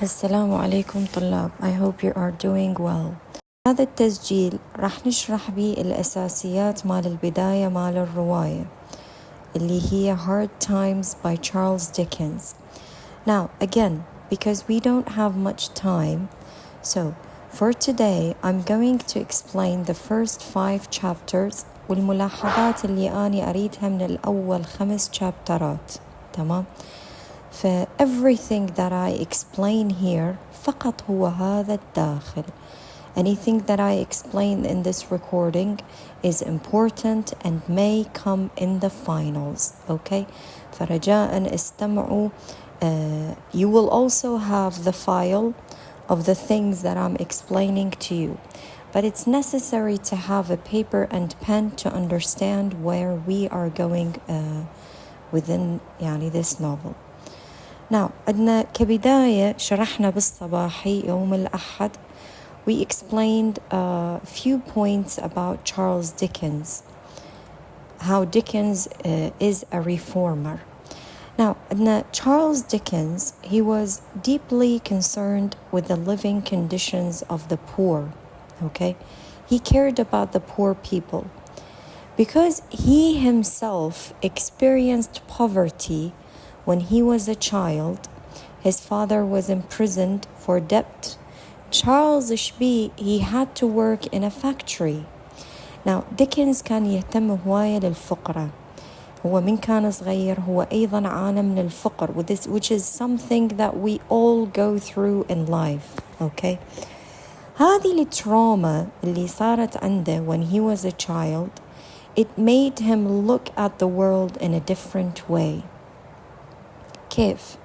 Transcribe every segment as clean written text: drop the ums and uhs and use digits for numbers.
السلام عليكم طلاب. I hope you are doing well. هذا التسجيل راح نشرح بيه الأساسيات مال البداية مال الرواية اللي هي Hard Times by Charles Dickens. Now again, because we don't have much time, so for today I'm going to explain the first 5 chapters والملاحظات اللي أنا أريدها من الأول 5 chapterات. تمام؟ ف everything that I explain here فقط هو هذا الداخل. Anything that I explain in this recording is important and may come in the finals. Okay? فرجاء استمعوا. You will also have the file of the things that I'm explaining to you. But it's necessary to have a paper and pen to understand where we are going within this novel. Now, عندنا كبداية شرحنا بالصباحي يوم الأحد. We explained a few points about Charles Dickens, how Dickens is a reformer. Now, Charles Dickens, he was deeply concerned with the living conditions of the poor, okay? He cared about the poor people. Because he himself experienced poverty when he was a child, his father was imprisoned for debt. Charles Ishbi, he had to work in a factory. Now, Dickens كان يهتم هواية للفقراء. هو من كان صغير هو أيضا عانى من الفقر, which is something that we all go through in life, okay? هذه التروما اللي صارت عنده when he was a child, it made him look at the world in a different way. كيف?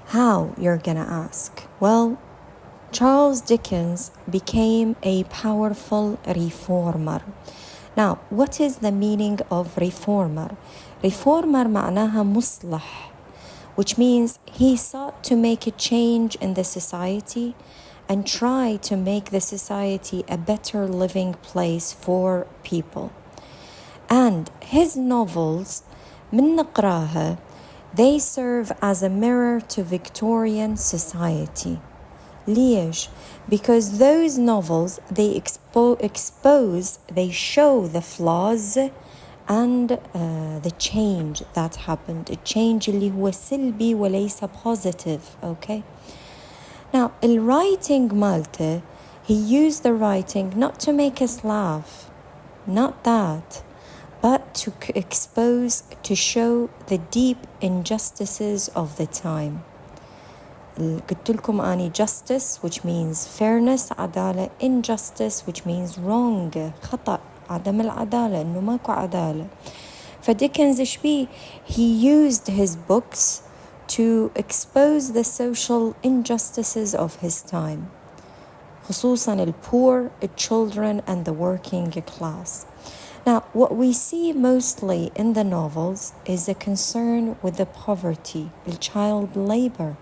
How, you're gonna ask? Well, Charles Dickens became a powerful reformer. Now, what is the meaning of reformer? Reformer معناها مصلح, which means he sought to make a change in the society and try to make the society a better living place for people. And his novels, من نقراها, they serve as a mirror to Victorian society. ليش? Because those novels, they expose, they show the flaws and the change that happened. A change اللي هو سلبي وليس positive, okay? Now, the writing مالته, he used the writing not to make us laugh, not that, but to expose, to show the deep injustices of the time. قلت لكم أني justice, which means fairness, عدالة, injustice, which means wrong, خطأ, عدم العدالة, إنه ماكو عدالة. فديكنز إشبي, he used his books to expose the social injustices of his time, خصوصاً the poor, the children, and the working class. Now, what we see mostly in the novels is a concern with the poverty, the child labor.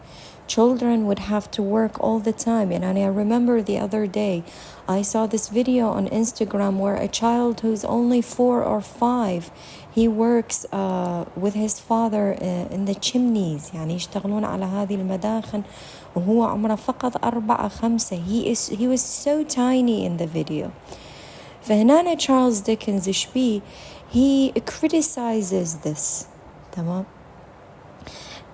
Children would have to work all the time. And I remember the other day, I saw this video on Instagram where a child who's only 4 or 5, he works with his father in the chimneys. يعني يشتغلون على هذه المداخن وهو عمره فقط 4 5. He was so tiny in the video. فهنا Charles Dickens إشبي, he criticizes this. تمام?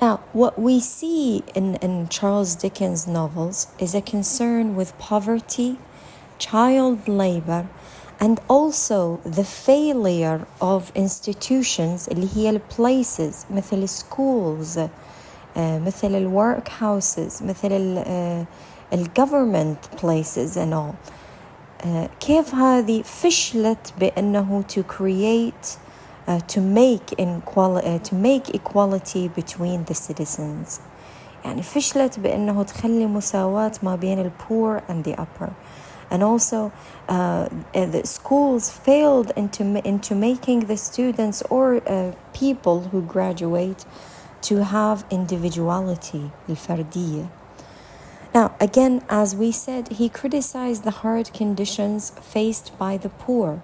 Now, what we see in Charles Dickens' novels is a concern with poverty, child labor, and also the failure of institutions اللي هي الplaces مثل schools, مثل workhouses, مثل government places and all. كيف هذه فشلت بأنه to create to make equality between the citizens. يعني فشلت بأنه تخلي مساواة ما بين الpoor and the upper. And also the schools failed into making the students or people who graduate to have individuality, الفردية. Now, again, as we said, he criticized the hard conditions faced by the poor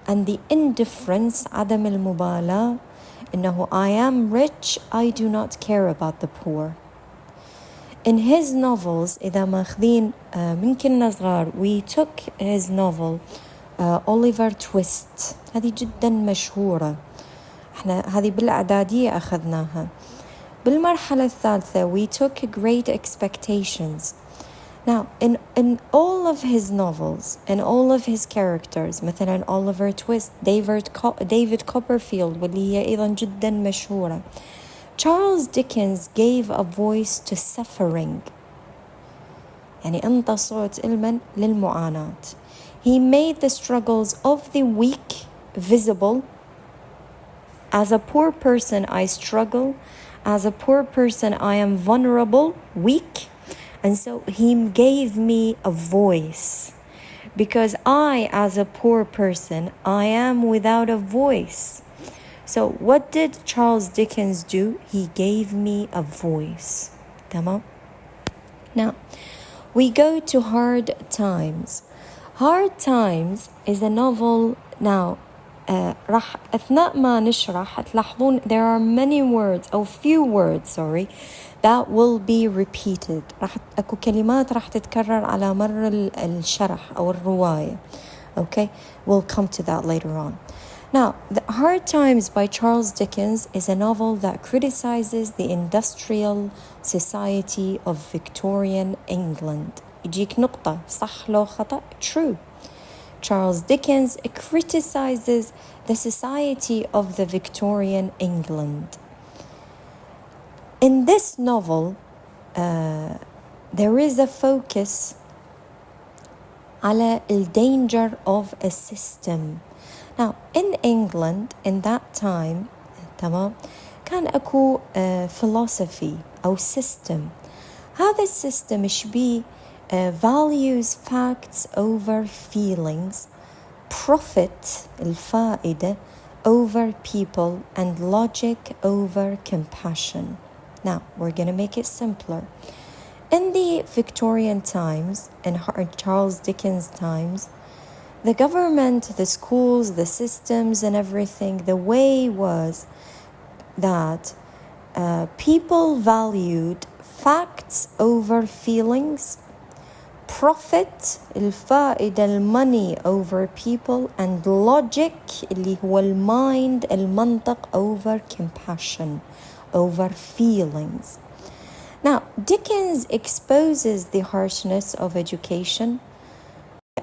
and the indifference, عدم المبالاة, إنه I am rich, I do not care about the poor. in his novels إذا ماخذين من كنا صغار, we took his novel Oliver Twist. هذه جدا مشهورة, احنا هذه بالإعدادية أخذناها. بالمرحلة الثالثة we took Great Expectations. Now in all of his novels and all of his characters, مثلا Oliver Twist, David Copperfield واللي هي أيضا جدا مشهورة, Charles Dickens gave a voice to suffering. يعني أنطى صوت للمعاناة. He made the struggles of the weak visible. As a poor person I struggle. As a poor person I am vulnerable, weak. And so he gave me a voice. Because I, as a poor person, I am without a voice. So what did Charles Dickens do? He gave me a voice. تمام? Now, we go to Hard Times. Hard Times is a novel. Now, راح أثناء ما نشرح تلاحظون there are many words أو few words that will be repeated. راح أكو كلمات راح تتكرر على مر الشرح أو الرواية. Okay, we'll come to that later on. Now, The Hard Times by Charles Dickens is a novel that criticizes the industrial society of Victorian England. يجيك نقطة صح لو خطأ. True. Charles Dickens criticizes the society of the Victorian England. In this novel, there is a focus على the danger of a system. Now, in England, in that time, تمام, كان أكو philosophy أو system. هذا السيستم يشبيه values facts over feelings, profit الفائدة over people, and logic over compassion. Now, we're going to make it simpler. In the Victorian times, in Charles Dickens' times, the government, the schools, the systems and everything, the way was that people valued facts over feelings, profit الفائدة المونey over people, and logic اللي هو المايند المنطق over compassion, over feelings. Now, Dickens exposes the harshness of education,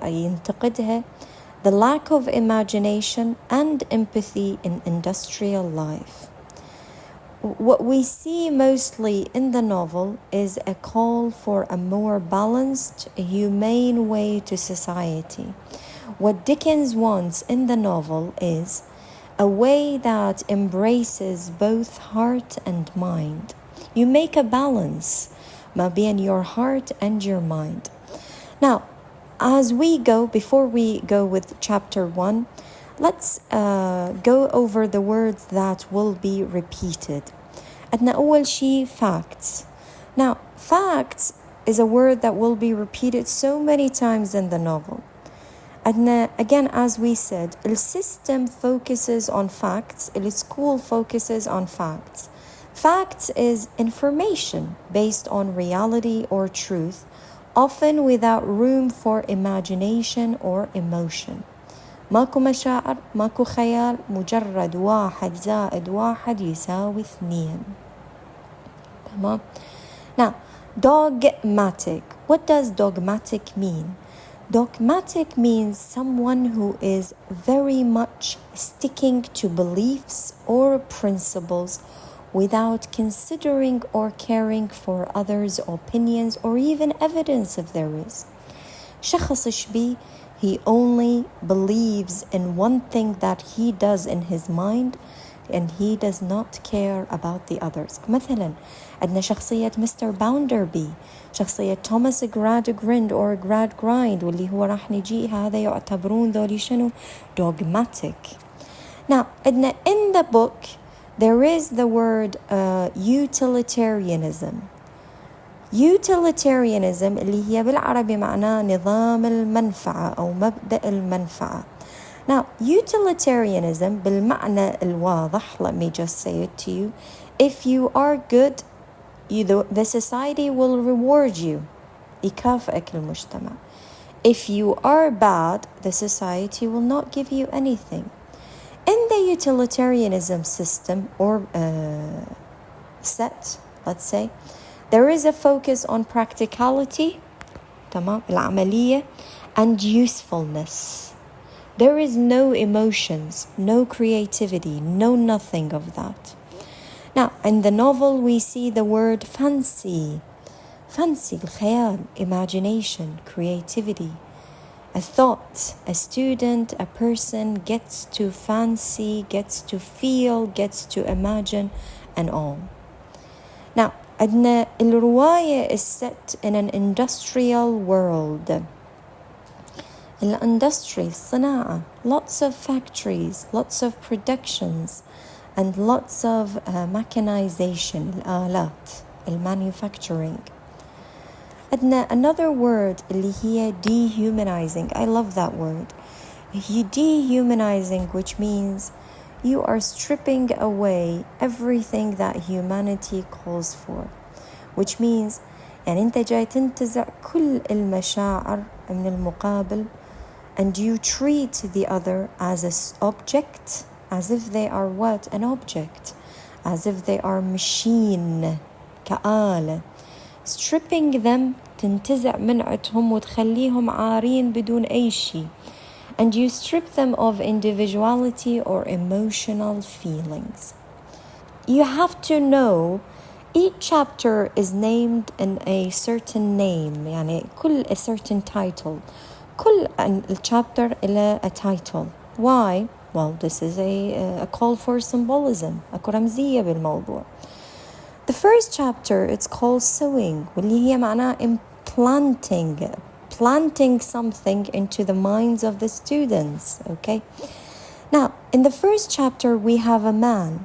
ينتقدها, the lack of imagination and empathy in industrial life. What we see mostly in the novel is a call for a more balanced, humane way to society. What Dickens wants in the novel is a way that embraces both heart and mind. You make a balance between your heart and your mind. Now, as we go, before we go with chapter 1, let's go over the words that will be repeated. عندنا أول شيء facts. Now, facts is a word that will be repeated so many times in the novel. عندنا, again, as we said, the system focuses on facts, the school focuses on facts. Facts is information based on reality or truth, often without room for imagination or emotion. ماكو مشاعر، ماكو خيال، مجرد 1 زائد 1 يساوي 2. تمام. Now, dogmatic. What does dogmatic mean? Dogmatic means someone who is very much sticking to beliefs or principles without considering or caring for others' opinions or even evidence if there is. شخص شبيه, he only believes in one thing that he does in his mind and he does not care about the others. مثلا عندنا شخصية Mr. Bounderby, شخصية Thomas Gradgrind or Gradgrind, واللي هو راح نجي هذا يعتبرون ذولي شنو dogmatic. Now عندنا in the book there is the word utilitarianism. Utilitarianism اللي هي بالعربي معناه نظام المنفعة أو مبدأ المنفعة. Now, utilitarianism بالمعنى الواضح, let me just say it to you. If you are good, the society will reward you. يكافئك المجتمع. If you are bad, the society will not give you anything. In the utilitarianism system or set, let's say, there is a focus on practicality, تمام, العملية, and usefulness. There is no emotions, no creativity, no nothing of that. Now, in the novel, we see the word fancy. Fancy, الخيال, imagination, creativity. A thought, a student, a person gets to fancy, gets to feel, gets to imagine, and all. Now, الرواية is set in an industrial world. الindustry, الصناعة, lots of factories, lots of productions, and lots of mechanization, الآلات, manufacturing. Another word اللي هي dehumanizing. I love that word. Dehumanizing, which means you are stripping away everything that humanity calls for, which means يعني أنت جاي تنتزع كل المشاعر من المقابل, and you treat the other as an object, as if they are what? An object, as if they are machine, كآلة. Stripping them, تنتزع منعتهم وتخليهم عارين بدون أي شيء, and you strip them of individuality or emotional feelings. You have to know each chapter is named in a certain name, يعني كل a certain title. كل chapter إلى a title. Why? Well, this is a call for symbolism, أكو رمزية بالموضوع. The first chapter, it's called sewing, واللي هي معناها planting something into the minds of the students, okay? Now, in the first chapter, we have a man.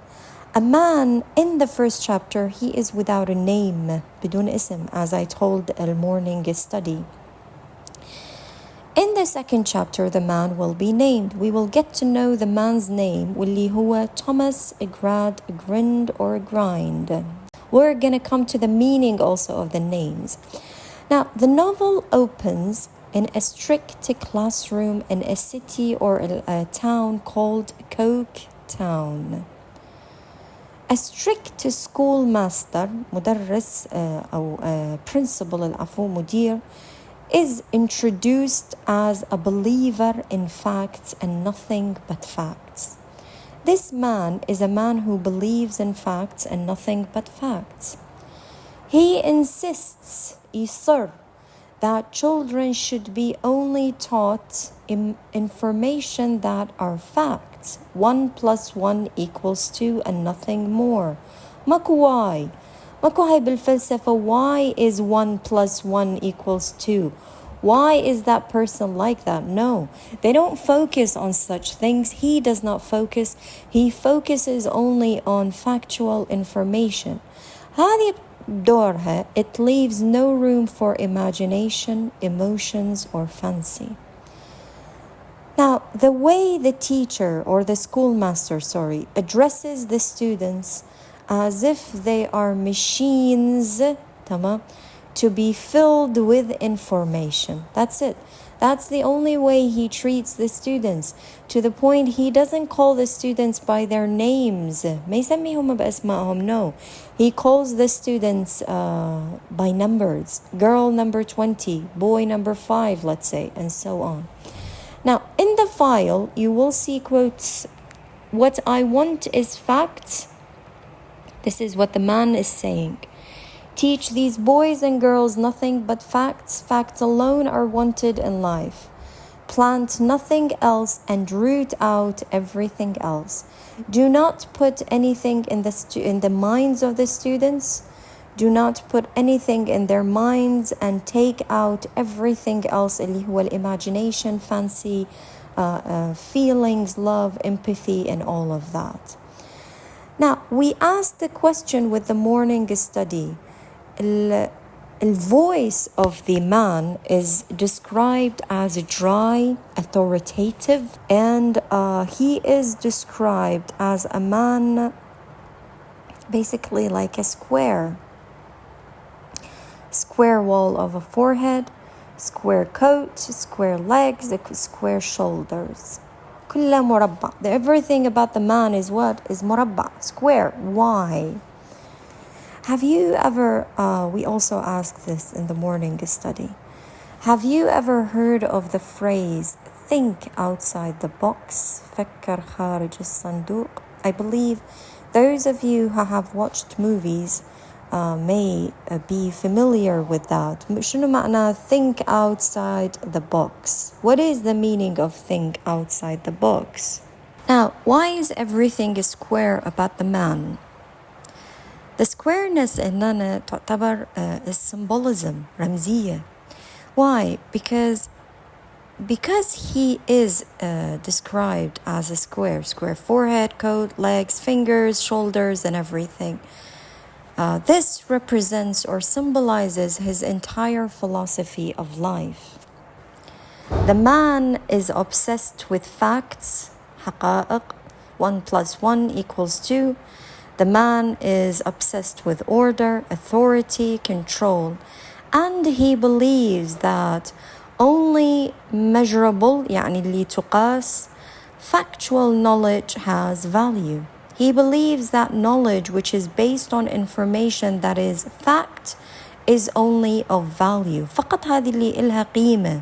A man in the first chapter, he is without a name, بدون اسم, as I told the morning study. In the second chapter, the man will be named. We will get to know the man's name, واللي هو Thomas, Grind, or Grind. We're going to come to the meaning also of the names. Now, the novel opens in a strict classroom in a city or a town called Coke Town. A strict schoolmaster, مدرس أو principal العفو مدير, is introduced as a believer in facts and nothing but facts. This man is a man who believes in facts and nothing but facts. He insists, يصر, that children should be only taught information that are facts. 1 + 1 = 2 and nothing more. ماكو why. ماكو هاي بالفلسفة. Why is 1 + 1 = 2? Why is that person like that? No, they don't focus on such things. He does not focus. He focuses only on factual information. هذه دورها, it leaves no room for imagination, emotions, or fancy. Now, the way the teacher or the schoolmaster, addresses the students as if they are machines, تمام, to be filled with information. That's it. That's the only way he treats the students, to the point he doesn't call the students by their names. ما يسميهم بأسمائهم, no. He calls the students by numbers. Girl number 20, boy number 5, let's say, and so on. Now, in the file, you will see quotes. What I want is facts. This is what the man is saying. Teach these boys and girls nothing but facts. Facts alone are wanted in life. Plant nothing else and root out everything else. Do not put anything in the minds of the students. Do not put anything in their minds and take out everything else, اللي هو imagination, fancy, feelings, love, empathy, and all of that. Now, we asked the question with the morning study. The voice of the man is described as dry, authoritative, and he is described as a man basically like a square. square wall of a forehead, square coat, square legs, square shoulders. كله مربع. Everything about the man is what? Is مربع, square. Why? Have you ever, we also ask this in the morning study, have you ever heard of the phrase, think outside the box, فكر خارج الصندوق? I believe those of you who have watched movies may be familiar with that. شنو معنى think outside the box? What is the meaning of think outside the box? Now, why is everything square about the man? The squareness هنا تعتبر is symbolism, رمزية. Why? Because he is described as a square forehead, coat, legs, fingers, shoulders, and everything. This represents or symbolizes his entire philosophy of life. The man is obsessed with facts, حقائق, 1 + 1 = 2. The man is obsessed with order, authority, control, and he believes that only measurable, يعني اللي تقاس, factual knowledge has value. He believes that knowledge which is based on information that is fact is only of value. فقط هذه اللي إلها قيمة.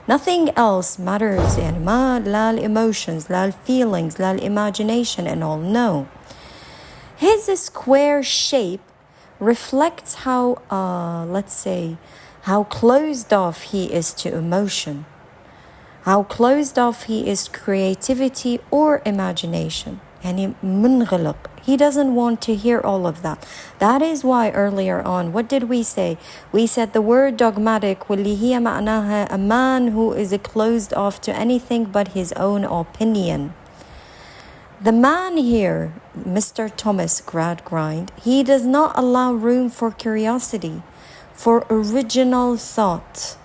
Nothing else matters. يعني ما لا emotions, لا feelings, لا imagination and all. No. His square shape reflects how, let's say, how closed off he is to emotion, how closed off he is to creativity or imagination. يعني منغلق. He doesn't want to hear all of that. That is why earlier on, what did we say? We said the word dogmatic, واللي هي معناها a man who is closed off to anything but his own opinion. The man here, Mr. Thomas Gradgrind, he does not allow room for curiosity, for original thought.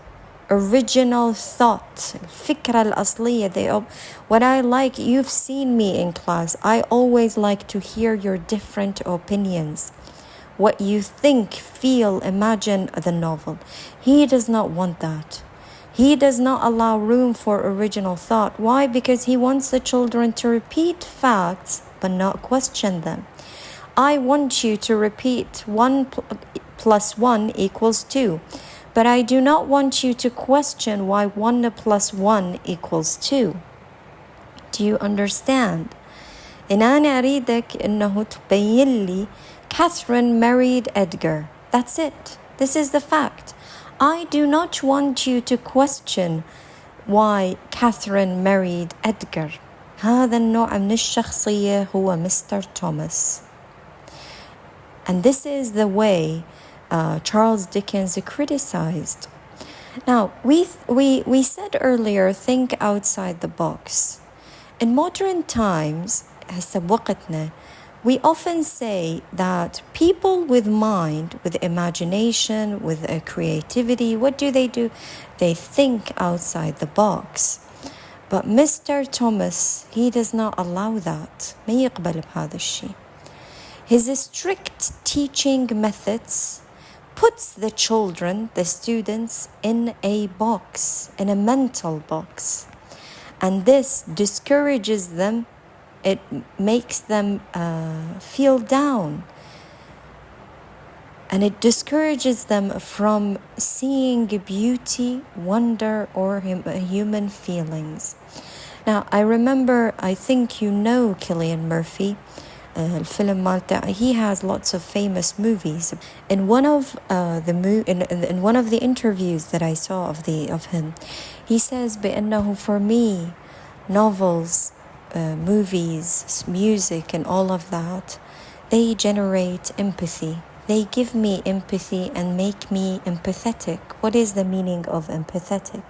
الفكرة الأصلية. What I like, you've seen me in class, I always like to hear your different opinions. What you think, feel, imagine the novel. He does not want that. He does not allow room for original thought. Why? Because he wants the children to repeat facts but not question them. I want you to repeat 1 + 1 = 2, but I do not want you to question why 1 + 1 = 2. Do you understand? إن أنا أريدك إنه تبين لي Catherine married Edgar. That's it. This is the fact. I do not want you to question why Catherine married Edgar. هذا النوع من الشخصية هو Mr. Thomas. And this is the way Charles Dickens criticized. Now, we said earlier, think outside the box. In modern times, هسه بوقتنا, we often say that people with mind, with imagination, with creativity, what do? They think outside the box. But Mr. Thomas, he does not allow that. ما يقبل بهذا الشيء. His strict teaching methods puts the children, the students, in a box, in a mental box. And this discourages them. It makes them feel down. And it discourages them from seeing beauty, wonder, or human feelings. Now, I remember, I think you know Cillian Murphy. الفيلم مالته, he has lots of famous movies. In one of in one of the interviews that I saw of him, he says بأنه for me, novels, movies, music, and all of that, they generate empathy. They give me empathy and make me empathetic. What is the meaning of empathetic?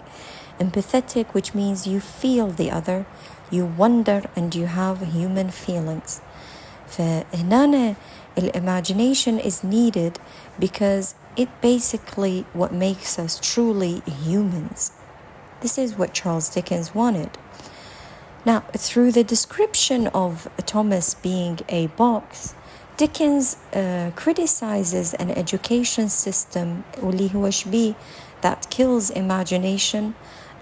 Empathetic, which means you feel the other, you wonder, and you have human feelings. فهنا imagination is needed because it basically what makes us truly humans. This is what Charles Dickens wanted. Now, through the description of Thomas being a box, Dickens criticizes an education system واللي هو شبيه that kills imagination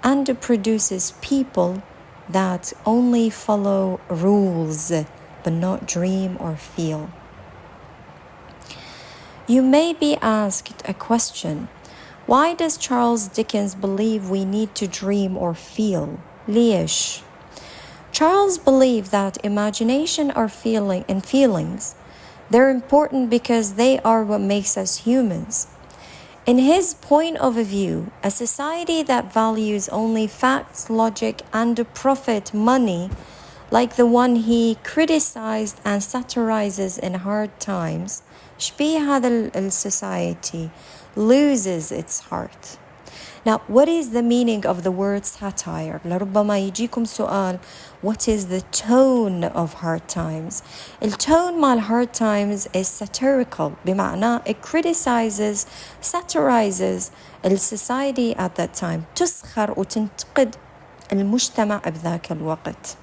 and produces people that only follow rules but not dream or feel. You may be asked a question. Why does Charles Dickens believe we need to dream or feel? ليش? Charles believed that imagination and feelings, they're important because they are what makes us humans. In his point of view, a society that values only facts, logic, and profit, money, like the one he criticized and satirizes in Hard Times, شبيه هذا society loses its heart. Now, what is the meaning of the word satire? لربما يجيكم سؤال, what is the tone of Hard Times? The tone مال Hard Times is satirical, بمعنى it criticizes, satirizes the society at that time, تسخر وتنتقد المجتمع بذاك الوقت.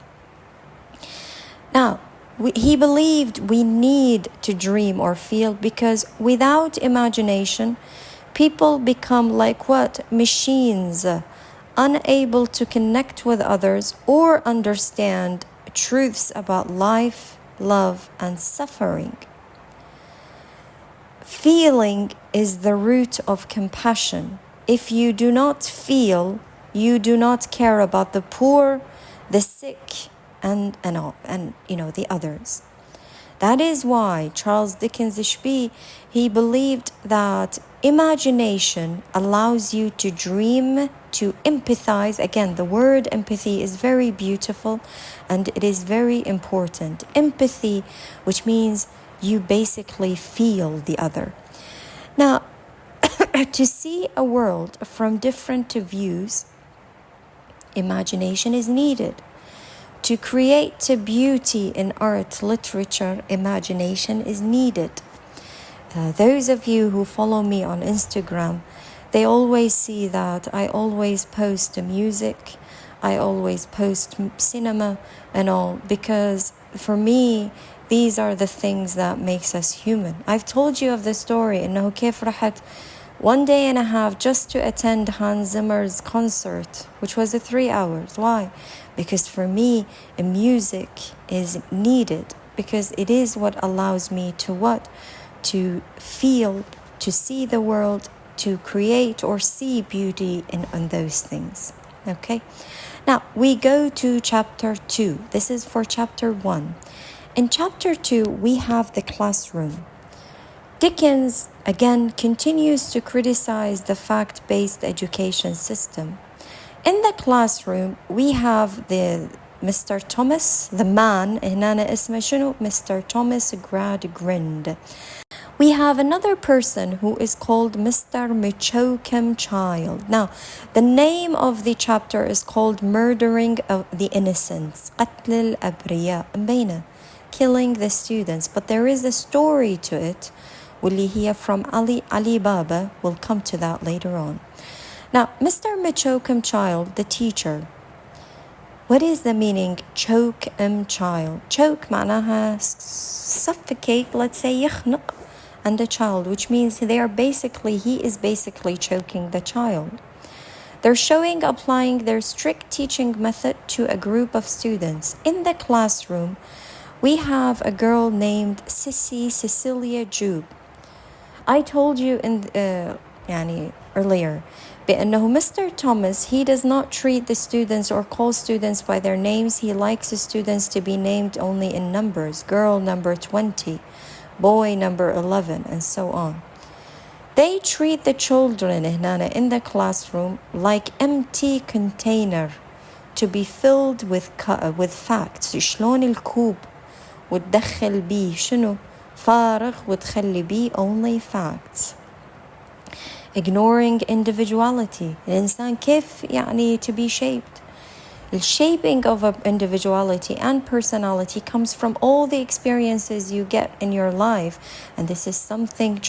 Now, he believed we need to dream or feel because without imagination, people become like what? Machines, unable to connect with others or understand truths about life, love, and suffering. Feeling is the root of compassion. If you do not feel, you do not care about the poor, the sick, and the others. That is why Charles Dickens he believed that imagination allows you to dream, to empathize. Again, the word empathy is very beautiful and it is very important. Empathy, which means you basically feel the other. Now, to see a world from different views, imagination is needed. To create beauty in art, literature, imagination is needed. Those of you who follow me on Instagram, they always see that I always post music, I always post cinema and all, because for me, these are the things that makes us human. I've told you of the story, إنه كيف رحت 1 day and a half just to attend Hans Zimmer's concert, which was 3 hours. Why? Because for me, music is needed, because it is what allows me to what? To feel, to see the world, to create or see beauty in those things. Okay? Now, we go to chapter 2. This is for chapter 1. In chapter 2, we have the classroom. Dickens, again, continues to criticize the fact-based education system. In the classroom, we have the Mr. Thomas, the man, هنا اسمه شنو? Mr. Thomas Gradgrind. We have another person who is called Mr. Michoakum Child. Now, the name of the chapter is called Murdering of the Innocents, قتل الأبرياء, مبينة, killing the students. But there is a story to it, واللي هي from Ali Baba. We'll come to that later on. Now, Mr. Michoakum Child, the teacher. What is the meaning? Choke child. Choke معناها suffocate, let's say يخنق, and the child, which means he is basically choking the child. They're applying their strict teaching method to a group of students. In the classroom, we have a girl named Cecilia Jube. I told you earlier بأنه Mr. Thomas, he does not treat the students or call students by their names. He likes the students to be named only in numbers. Girl number 20, boy number 11, and so on. They treat the children in the classroom like empty container to be filled with facts. شلون الكوب وتدخل بيه شنو فارغ وتخلي بيه only facts. Ignoring individuality. الإنسان كيف to be shaped. The shaping of individuality and personality comes from all the experiences you get in your life, and this is something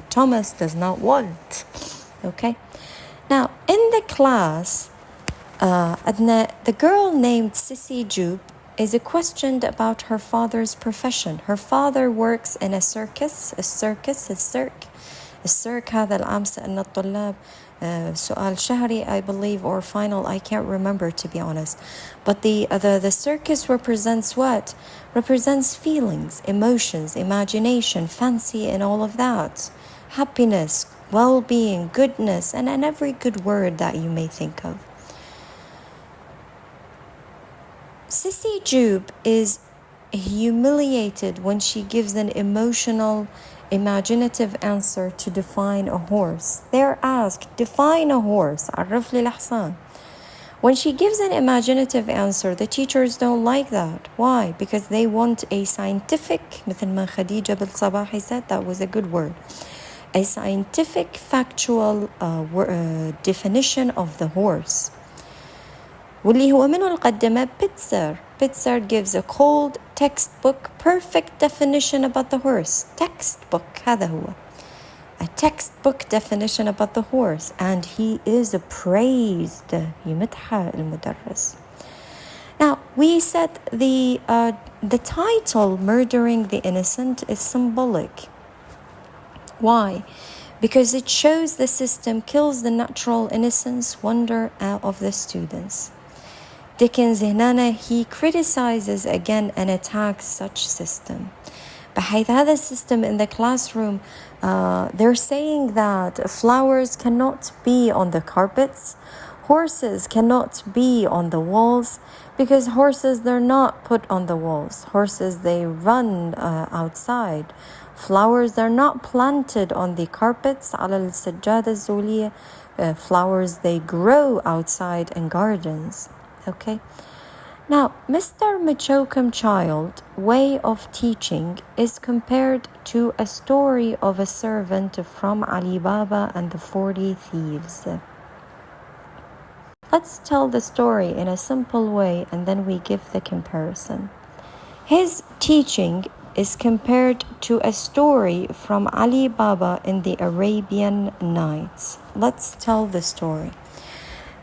Thomas does not want. Okay? Now, in the class, the girl named Sissy Jupe, is questioned about her father's profession. Her father works in a circus. السيرك هذا العام سألنا الطلاب سؤال شهري, I believe, or final, I can't remember, to be honest. But the circus represents what? Represents feelings, emotions, imagination, fancy, and all of that. Happiness, well-being, goodness, and every good word that you may think of. Sissy Jube is humiliated when she gives an emotional, imaginative answer to define a horse. They're asked, define a horse. عرف لي الحصان. When she gives an imaginative answer, the teachers don't like that. Why? Because they want a scientific, مثل ما خديجة بالصباحي said, that was a good word, a scientific, factual definition of the horse. واللي هو منو القدمه؟ Pitzer gives a cold textbook perfect definition about the horse. Textbook, هذا هو. A textbook definition about the horse, and he is praised. يمدحه المدرس. Now, we said the title Murdering the Innocent is symbolic. Why? Because it shows the system kills the natural innocence, wonder of the students. Dickens هنا he criticizes again and attacks such system. بحيث هذا system in the classroom, they're saying that flowers cannot be on the carpets, horses cannot be on the walls, because horses, they're not put on the walls. Horses, they run outside. Flowers, they're not planted on the carpets. على السجادة الزولية. Flowers, they grow outside in gardens. Okay. Now, Mr. Machokum Child way of teaching is compared to a story of a servant from Ali Baba and the 40 Thieves. Let's tell the story in a simple way and then we give the comparison. His teaching is compared to a story from Ali Baba in the Arabian Nights. Let's tell the story.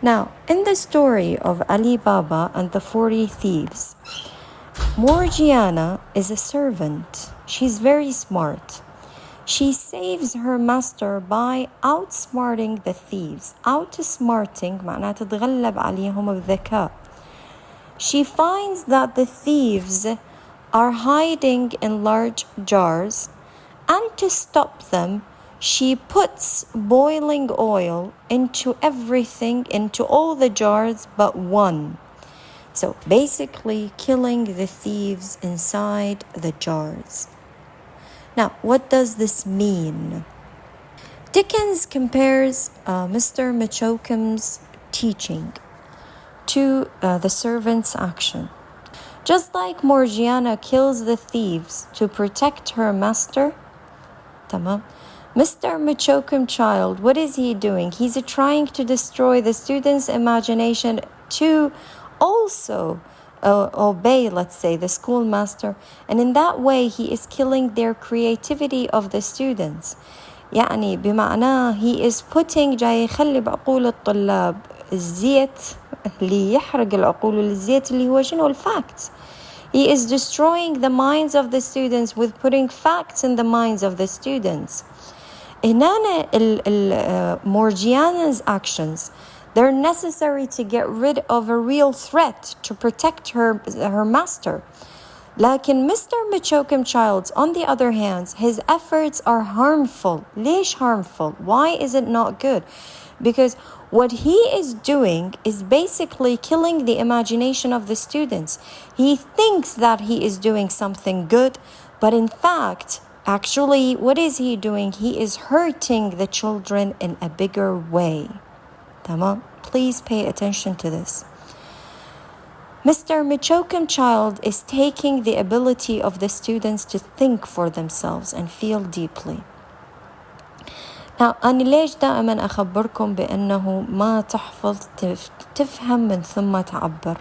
Now, in the story of Ali Baba and the 40 Thieves, Morgiana is a servant. She's very smart. She saves her master by outsmarting the thieves. Outsmarting معناها تتغلب عليهم بذكاء. She finds that the thieves are hiding in large jars, and to stop them, she puts boiling oil into everything, into all the jars but one. So basically killing the thieves inside the jars. Now, what does this mean? Dickens compares Mr. Machokum's teaching to the servant's action. Just like Morgiana kills the thieves to protect her master, tamam, Mr. Machokum Child, what is he doing? He's trying to destroy the students' imagination to also obey, let's say, the schoolmaster. And in that way, he is killing their creativity of the students. يعني بمعناه he is putting جاي يخلي بعقول الطلاب الزيت اللي يحرق العقول الزيت اللي هو شنو الفacts. He is destroying the minds of the students with putting facts in the minds of the students. هنا Morgiana's actions, they're necessary to get rid of a real threat to protect her master. لكن Mr. Machokum Childs, on the other hand, his efforts are harmful. ليش harmful? Why is it not good? Because what he is doing is basically killing the imagination of the students. He thinks that he is doing something good, but in fact, actually, what is he doing? He is hurting the children in a bigger way. Tamam? Please pay attention to this. Mr. Machokum Child is taking the ability of the students to think for themselves and feel deeply. Now, أنا ليش دائما أخبركم بأنه ما تحفظ تفهم من ثم تعبر.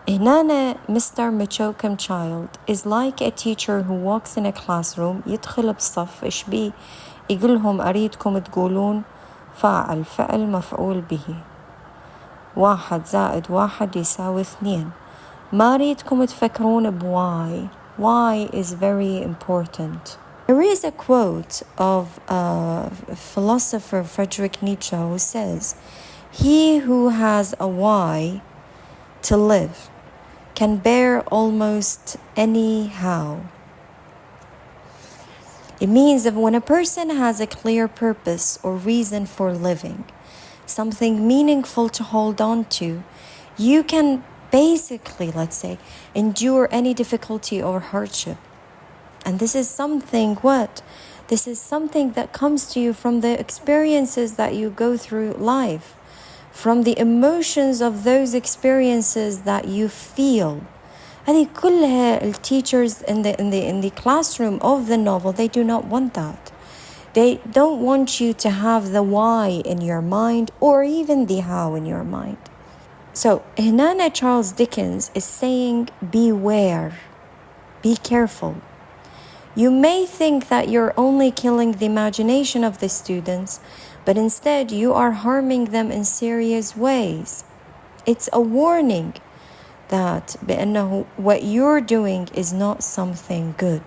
هنا Mr. Machokum Child is like a teacher who walks in a classroom, يدخل بصف إيش بيه يقولهم أريدكم تقولون فاعل فعل مفعول به 1 زائد 1 يساوي 2. ما أريدكم تفكرون بwhy. Why is very important. There is a quote of philosopher Friedrich Nietzsche who says, "He who has a why to live can bear almost any how." It means that when a person has a clear purpose or reason for living, something meaningful to hold on to, you can basically, let's say, endure any difficulty or hardship. And this is something what? This is something that comes to you from the experiences that you go through life, from the emotions of those experiences that you feel. هذه كلها teachers in the classroom of the novel, they do not want that. They don't want you to have the why in your mind or even the how in your mind. So هنا Charles Dickens is saying, beware, be careful. You may think that you're only killing the imagination of the students, but instead you are harming them in serious ways. It's a warning that بأنه what you're doing is not something good.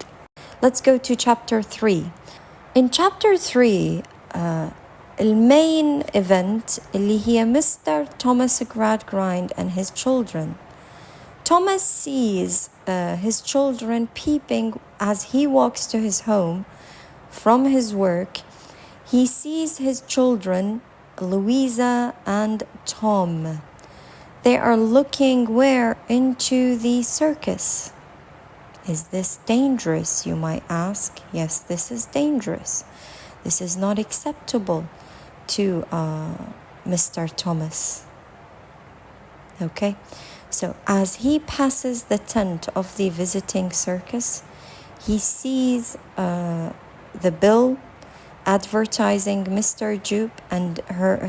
Let's go to chapter 3. In chapter 3, the main event اللي هي Mr. Thomas Gradgrind and his children. Thomas sees his children peeping as he walks to his home from his work. He sees his children, Louisa and Tom. They are looking where? Into the circus. Is this dangerous, you might ask? Yes, this is dangerous. This is not acceptable to Mr. Thomas. Okay? So as he passes the tent of the visiting circus, he sees the bill advertising Mr. Jupe and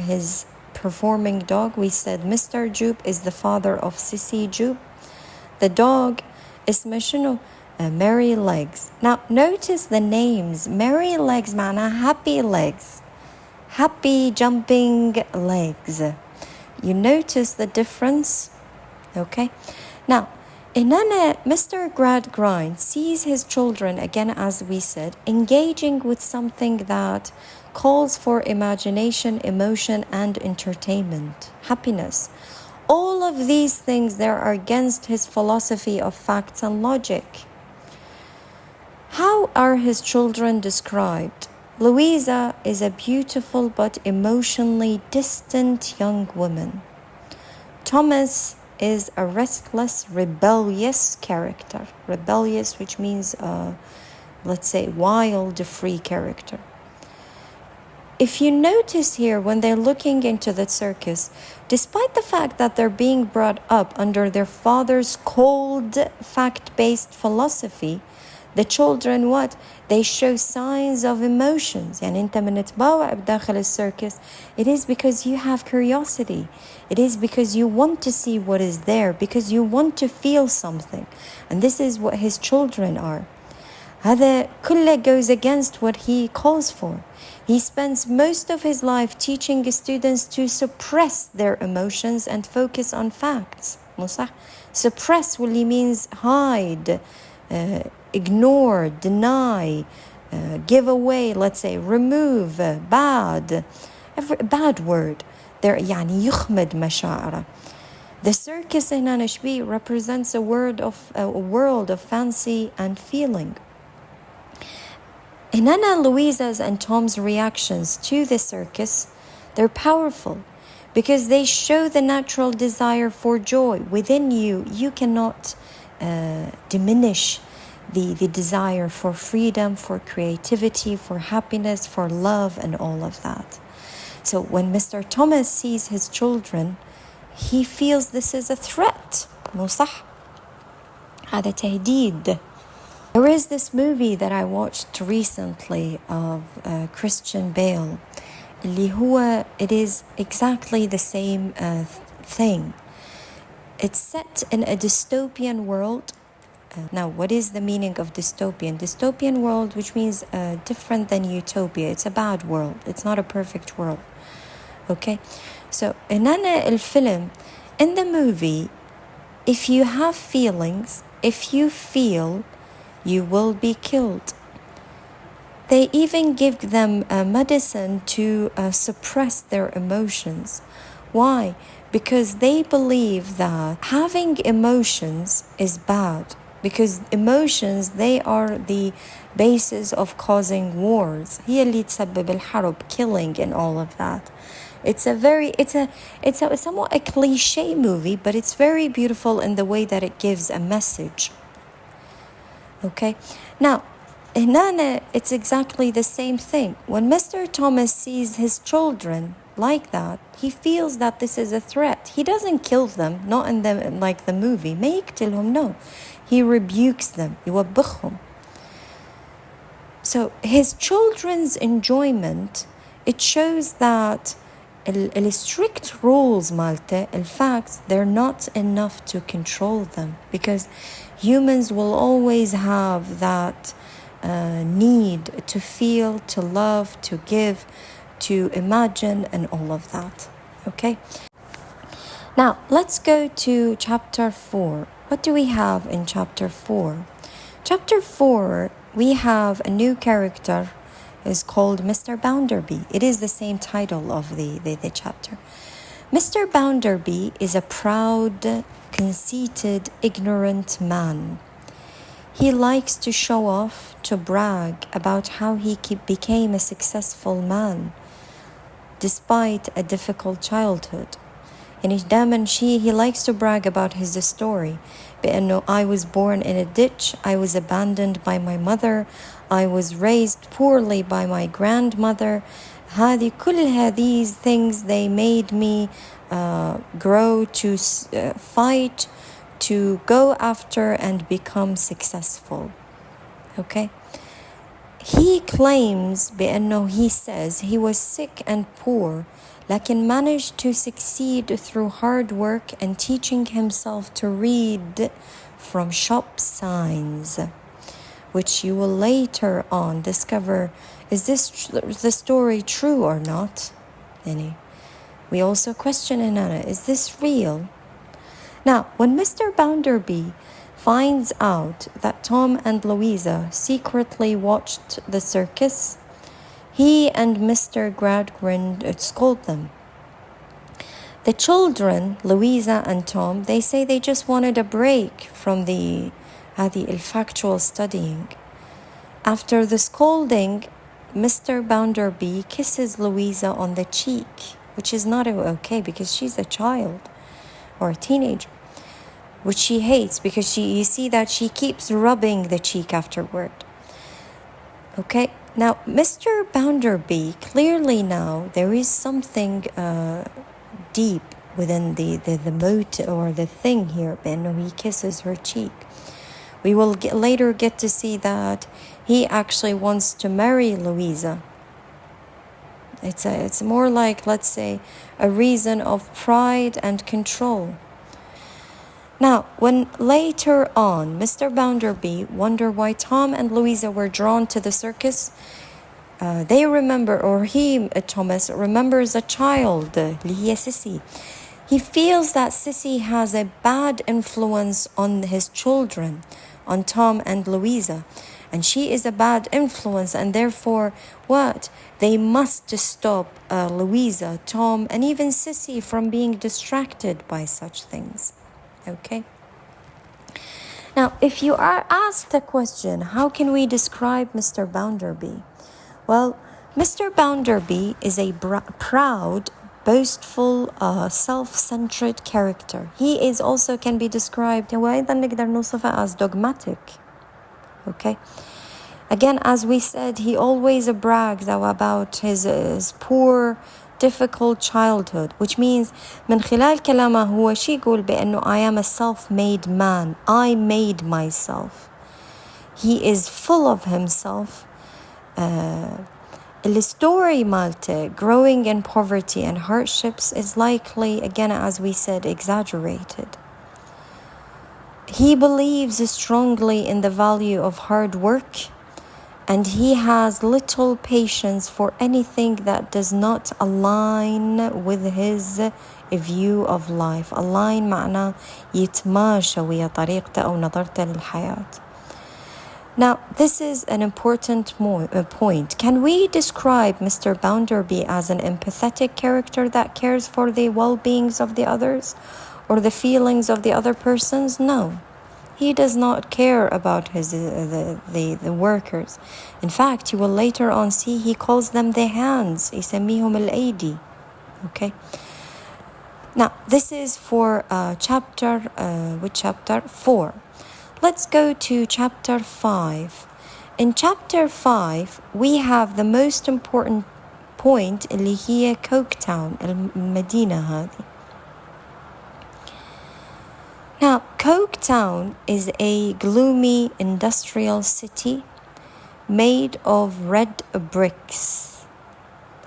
his performing dog. We said Mr. Jupe is the father of Sissy Jupe. The dog is شنو? Merry Legs. Now notice the names. Merry Legs معناها happy legs. Happy jumping legs. You notice the difference? Okay. Now, Inanna, Mr. Gradgrind sees his children, again as we said, engaging with something that calls for imagination, emotion, and entertainment, happiness. All of these things there are against his philosophy of facts and logic. How are his children described? Louisa is a beautiful but emotionally distant young woman. Thomas is a restless, rebellious character. Rebellious, which means, let's say, wild, free character. If you notice here, when they're looking into the circus, despite the fact that they're being brought up under their father's cold, fact-based philosophy, the children, what? They show signs of emotions. يعني أنت من تباوع بداخل الcircus, it is because you have curiosity. It is because you want to see what is there, because you want to feel something. And this is what his children are. هذا كله goes against what he calls for. He spends most of his life teaching students to suppress their emotions and focus on facts. صح? Suppress really means hide, ignore, deny, give away, let's say, remove, bad, every bad word. There يعني يخمد مشاعره. The circus هنا نشبي represents a world of fancy and feeling. In Anna, Louisa's and Tom's reactions to the circus, they're powerful because they show the natural desire for joy within you. You cannot diminish the desire for freedom, for creativity, for happiness, for love, and all of that. So when Mr. Thomas sees his children, he feels this is a threat. مو صح؟ هذا تهديد. There is this movie that I watched recently of Christian Bale. اللي هو, it is exactly the same thing. It's set in a dystopian world. Now, what is the meaning of dystopian? Dystopian world, which means different than utopia. It's a bad world. It's not a perfect world. Okay? So, in الفيلم, in the movie, If you have feelings, if you feel, you will be killed. They even give them a medicine to suppress their emotions. Why? Because they believe that having emotions is bad. Because emotions, they are the basis of causing wars. هي اللي تسبب الحرب, killing and all of that. It's somewhat a cliche movie, but it's very beautiful in the way that it gives a message. Okay? Now, هنا it's exactly the same thing. When Mr. Thomas sees his children like that, he feels that this is a threat. He doesn't kill them, not in the like the movie. ما يقتلهم, no. He rebukes them. يوبخهم. So his children's enjoyment, it shows that strict rules مالته, in fact, they're not enough to control them, because humans will always have that need to feel, to love, to give, to imagine, and all of that. Okay? Now, let's go to chapter 4. What do we have in chapter 4? Chapter 4, we have a new character. Is called Mr. Bounderby. It is the same title of the chapter. Mr. Bounderby is a proud, conceited, ignorant man. He likes to show off, to brag about how he became a successful man despite a difficult childhood. And he likes to brag about his story. بأنه I was born in a ditch, I was abandoned by my mother, I was raised poorly by my grandmother. كل these things, they made me grow to fight, to go after and become successful. Okay? He claims بأنه, he says he was sick and poor, لكن managed to succeed through hard work and teaching himself to read from shop signs, which you will later on discover, is this the story true or not? We also question Inanna, is this real? Now, when Mr. Bounderby finds out that Tom and Louisa secretly watched the circus, he and Mr. Gradgrind scold them. The children, Louisa and Tom, they say they just wanted a break from the factual studying. After the scolding, Mr. Bounderby kisses Louisa on the cheek, which is not okay because she's a child or a teenager, which she hates because you see that she keeps rubbing the cheek afterward. Okay? Now, Mr. Bounderby, clearly now there is something deep within the motive or the thing here. When he kisses her cheek, we will later get to see that he actually wants to marry Louisa. It's more like, let's say, a reason of pride and control. Now, when later on, Mr. Bounderby wondered why Tom and Louisa were drawn to the circus, they remember, or Thomas, remembers a child, Sissy. He feels that Sissy has a bad influence on his children, on Tom and Louisa. And she is a bad influence, and therefore, what? They must stop Louisa, Tom, and even Sissy from being distracted by such things. Okay? Now, if you are asked a question, how can we describe Mr. Bounderby? Well, Mr. Bounderby is a proud, boastful, self-centered character. He is also can be described as dogmatic. Okay? Again, as we said, he always brags about his poor, difficult childhood, which means من خلال كلامه هو شي يقول بأنه I am a self-made man. I made myself. He is full of himself. The story مالته, growing in poverty and hardships, is likely, again, as we said, exaggerated. He believes strongly in the value of hard work and he has little patience for anything that does not align with his view of life. Align معناه يتماشى ويا طريقته أو نظرته للحياة. Now, this is an important point. Can we describe Mr. Bounderby as an empathetic character that cares for the well-beings of the others or the feelings of the other persons? No. He does not care about the workers. In fact, you will later on see he calls them the hands. يسميهم الأيدي. Okay. Now, this is for chapter 4. Let's go to chapter 5. In chapter 5, we have the most important point اللي هي Coketown, المدينة هذه. Now, Coketown is a gloomy industrial city made of red bricks.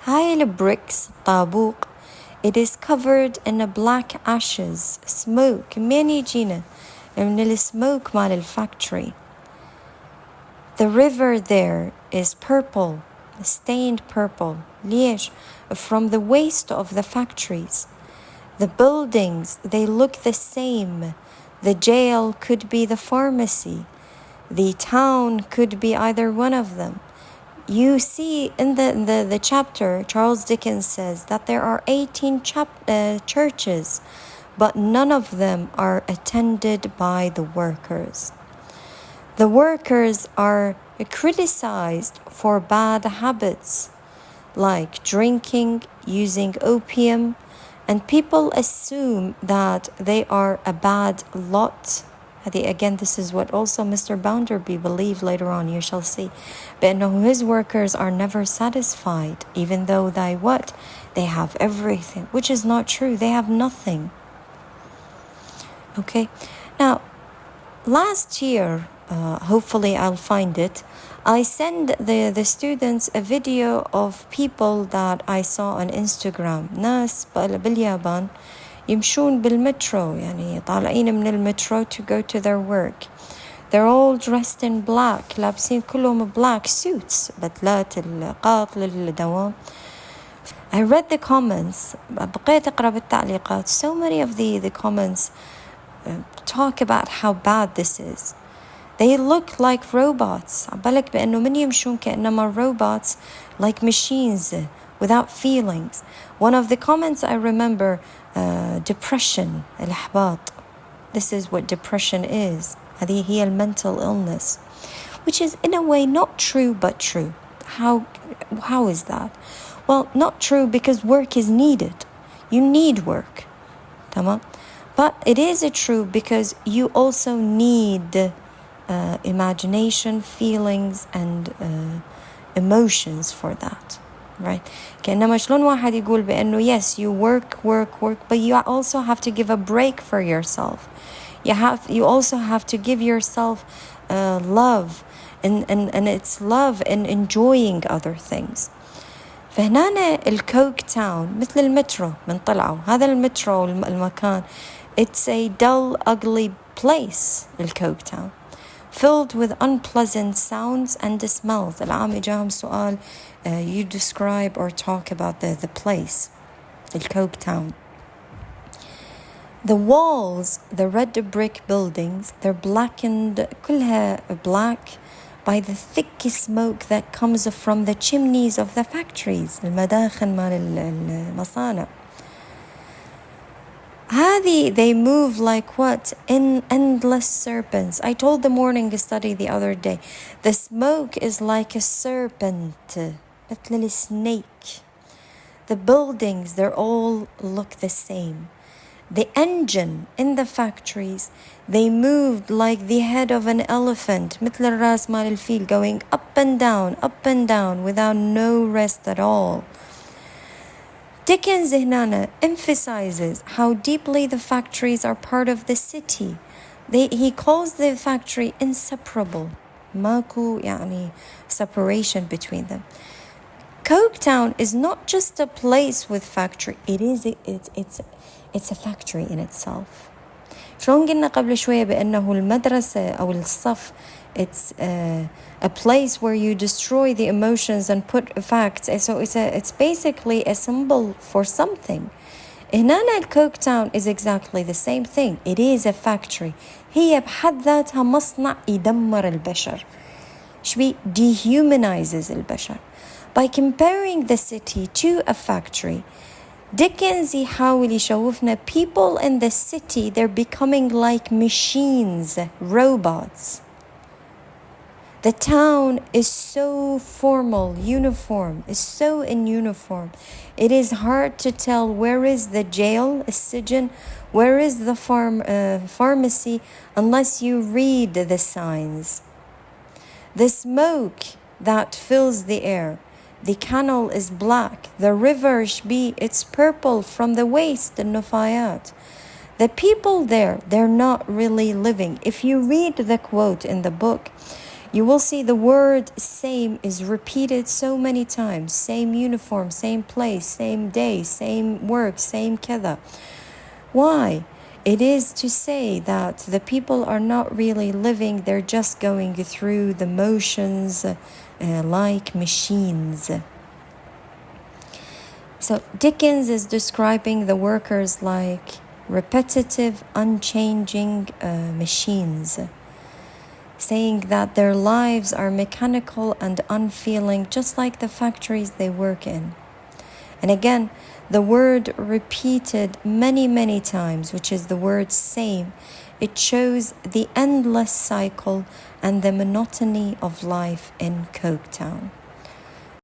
هاي الbricks طابوق. It is covered in black ashes, smoke. منين يجينا؟ من السموك مال الفاكتوري. The river there is purple, stained purple. ليش? From the waste of the factories. The buildings, they look the same. The jail could be the pharmacy. The town could be either one of them. You see in the chapter, Charles Dickens says that there are 18 churches, but none of them are attended by the workers. The workers are criticized for bad habits like drinking, using opium, and people assume that they are a bad lot. Again, this is what also Mr. Bounderby believed later on, you shall see. But no, his workers are never satisfied, even though they have everything, which is not true. They have nothing. Okay, now last year, hopefully I'll find it, I send the students a video of people that I saw on Instagram. ناس باليابان يمشون بالمترو، يعني طالعين من المترو to go to their work. They're all dressed in black، لابسين كلهم black suits، بدلات القاط للدوام. I read the comments، بقيت أقرأ بالتعليقات. So many of the comments talk about how bad this is. They look like robots. عبالك بأنه من يمشون كأنما robots, like machines without feelings. One of the comments I remember, depression, الإحباط. This is what depression is. هذه هي mental illness, which is in a way not true but true. How is that? Well, not true because work is needed. You need work. تمام? But it is true because you also need imagination, feelings, and emotions for that, right? كأنما شلون واحد يقول بأنه yes, you work, but you also have to give a break for yourself. You also have to give yourself love, and it's love in enjoying other things. فهنا الكوك تاون مثل المترو من طلعوا هذا المترو المكان. It's a dull, ugly place, الكوك تاون, filled with unpleasant sounds and smells. العام إجاهم سؤال, you describe or talk about the place, الكوك town. The walls, the red brick buildings, they're blackened, كلها black, by the thick smoke that comes from the chimneys of the factories, المداخن مال المصانع. They move like what? In endless serpents. I told the morning study the other day, the smoke is like a serpent, مثل السنيك. The buildings, they all look the same. The engine in the factories, they moved like the head of an elephant, مثل الراس مال الفيل, going up and down without no rest at all. Dickens هنا emphasizes how deeply the factories are part of the city. He calls the factory inseparable. ماكو يعني separation between them. Coketown is not just a place with factory. It's a factory in itself. شلون قلنا قبل شوية بأنه المدرسة أو الصف It's a place where you destroy the emotions and put facts. So it's basically a symbol for something. هنا الكوك تاون is exactly the same thing. It is a factory. هي بحد ذاتها مصنع يدمر البشر. شبي dehumanizes البشر. By comparing the city to a factory, Dickens يحاول يشوفنا people in the city, they're becoming like machines, robots. The town is so formal, uniform, is so in uniform. It is hard to tell where is the jail, السجن, where is the pharmacy, unless you read the signs. The smoke that fills the air, the canal is black, the river شبي, it's purple from the waste, النفايات. The people there, they're not really living. If you read the quote in the book, you will see the word same is repeated so many times. Same uniform, same place, same day, same work, same كذا. Why? It is to say that the people are not really living, they're just going through the motions like machines. So Dickens is describing the workers like repetitive, unchanging machines, saying that their lives are mechanical and unfeeling, just like the factories they work in. And again, the word repeated many, many times, which is the word same, it shows the endless cycle and the monotony of life in Coketown.